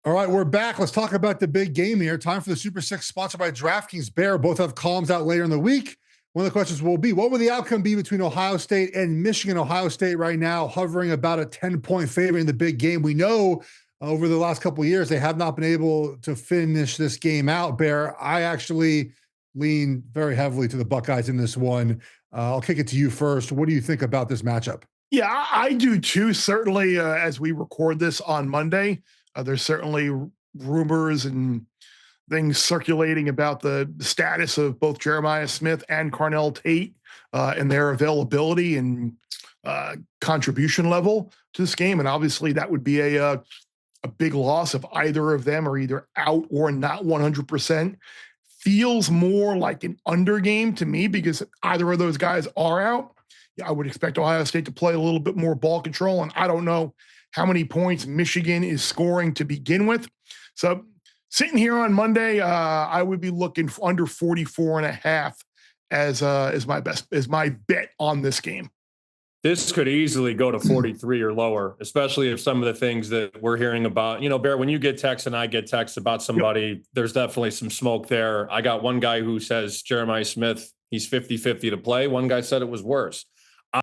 All right, we're back. Let's talk about the big game here. Time for the Super Six, sponsored by DraftKings. Bear both have columns out later in the week. One of the questions will be, what will the outcome be between Ohio State and Michigan? Ohio State right now hovering about a 10-point favorite in the big game. We know over the last couple of years, they have not been able to finish this game out, Bear. I actually lean very heavily to the Buckeyes in this one. I'll kick it to you first. What do you think about this matchup? Yeah, I do too. Certainly, as we record this on Monday, there's certainly rumors and things circulating about the status of both Jeremiah Smith and Carnell Tate and their availability and contribution level to this game. And obviously, that would be a big loss if either of them are either out or not 100%. Feels more like an under game to me because either of those guys are out. Yeah, I would expect Ohio State to play a little bit more ball control, and I don't know how many points Michigan is scoring to begin with. So sitting here on Monday, I would be looking for under 44.5 as my bet on this game. This could easily go to 43 or lower, especially if some of the things that we're hearing about, Bear, when you get texts and I get texts about somebody, There's definitely some smoke there. I got one guy who says Jeremiah Smith, he's 50-50 to play. One guy said it was worse.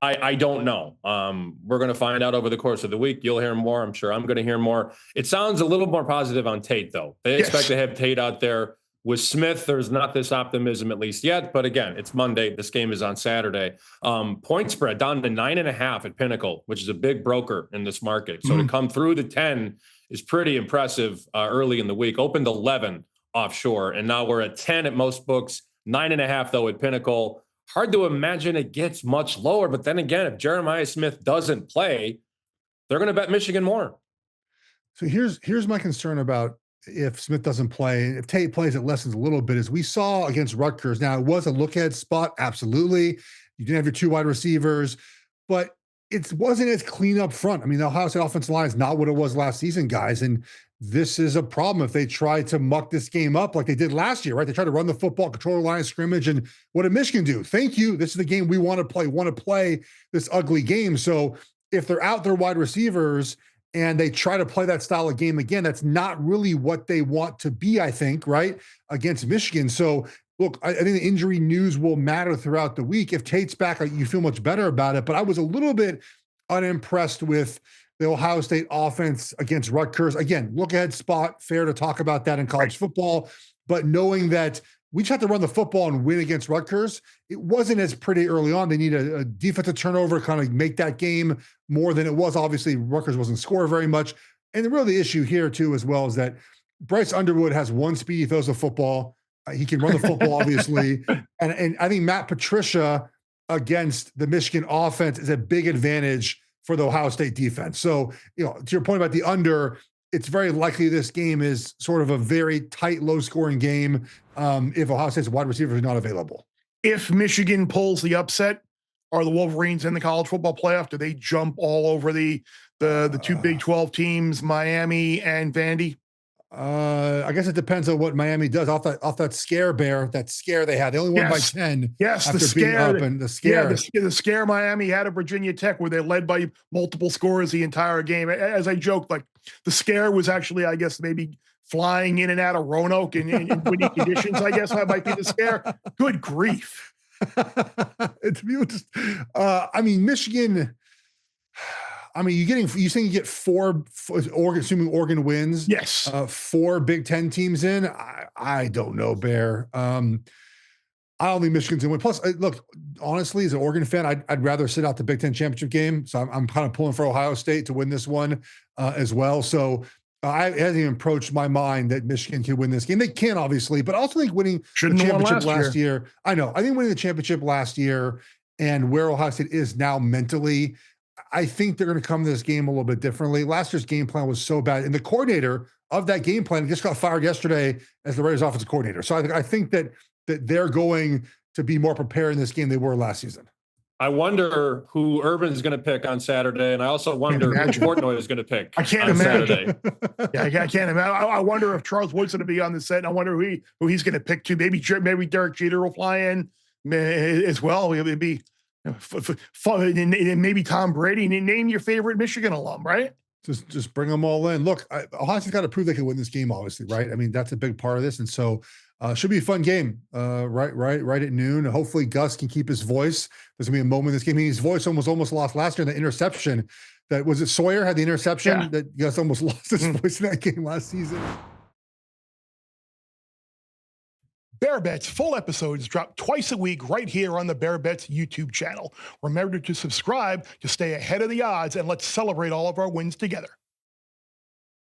I don't know. We're going to find out over the course of the week. You'll hear more. I'm sure I'm going to hear more. It sounds a little more positive on Tate, though. They expect to have Tate out there. With Smith, there's not this optimism, at least yet. But again, it's Monday. This game is on Saturday. Point spread down to 9.5 at Pinnacle, which is a big broker in this market. So to come through the 10 is pretty impressive early in the week. Opened 11 offshore, and now we're at 10 at most books, 9.5, though, at Pinnacle. Hard to imagine it gets much lower. But then again, if Jeremiah Smith doesn't play, they're going to bet Michigan more. So here's my concern about if Smith doesn't play. If Tate plays, it lessens a little bit. As we saw against Rutgers, now it was a look-ahead spot, absolutely. You didn't have your two wide receivers, but it wasn't as clean up front. I mean, the Ohio State offensive line is not what it was last season, guys. And this is a problem if they try to muck this game up like they did last year, right? They tried to run the football, control the line of scrimmage, and what did Michigan do? Thank you. This is the game we want to play this ugly game. So if they're out their wide receivers and they try to play that style of game again, that's not really what they want to be, I think, right, against Michigan. So look, I think the injury news will matter throughout the week. If Tate's back, you feel much better about it. But I was a little bit unimpressed with the Ohio State offense against Rutgers. Again, look ahead spot, fair to talk about that in college football. But knowing that we just have to run the football and win against Rutgers, it wasn't as pretty early on. They need a defensive turnover, kind of make that game more than it was. Obviously, Rutgers wasn't scoring very much. And the really issue here, too, as well, is that Bryce Underwood has one speed. He throws the football. He can run the football, obviously. And I think Matt Patricia against the Michigan offense is a big advantage for the Ohio State defense. So, to your point about the under, it's very likely this game is sort of a very tight, low-scoring game if Ohio State's wide receivers are not available. If Michigan pulls the upset, are the Wolverines in the college football playoff? Do they jump all over the two Big 12 teams, Miami and Vandy? I guess it depends on what Miami does off that scare, Bear. That scare they had, they only won by 10. Yes, after the scare. Being up and the scare. Yeah, the scare Miami had at Virginia Tech, where they led by multiple scores the entire game. As I joked, like the scare was actually, I guess, maybe flying in and out of Roanoke in windy conditions. I guess that might be the scare. Good grief! I mean, Michigan. I mean, you saying you get four, Oregon, assuming Oregon wins? Yes. 4 Big Ten teams in? I don't know, Bear. I don't think Michigan's going to win. Plus, look, honestly, as an Oregon fan, I'd rather sit out the Big Ten championship game. So I'm kind of pulling for Ohio State to win this one as well. So it hasn't even approached my mind that Michigan can win this game. They can, obviously, but I also think winning the championship last year. I know. I think winning the championship last year and where Ohio State is now mentally, I think they're going to come to this game a little bit differently. Last year's game plan was so bad, and the coordinator of that game plan just got fired yesterday as the Raiders offensive coordinator. So I think that they're going to be more prepared in this game than they were last season. I wonder who Urban is going to pick on Saturday, and I also wonder who Portnoy is going to pick. I can't imagine. Yeah, I can't imagine. I wonder if Charles Wood's going to be on the set. And I wonder who he's going to pick too. Maybe Derek Jeter will fly in as well. It'll be fun. And maybe Tom Brady. Name your favorite Michigan alum, right? Just bring them all in. Look, Ohio State's got to prove they can win this game, obviously, right? I mean, that's a big part of this. And so should be a fun game, right at noon. Hopefully Gus can keep his voice. There's gonna be a moment in this game. I mean, his voice almost lost last year in the interception. That was it. Sawyer had the interception that Gus almost lost his voice in that game last season. Bear Bets full episodes drop twice a week right here on the Bear Bets YouTube channel. Remember to subscribe to stay ahead of the odds, and let's celebrate all of our wins together.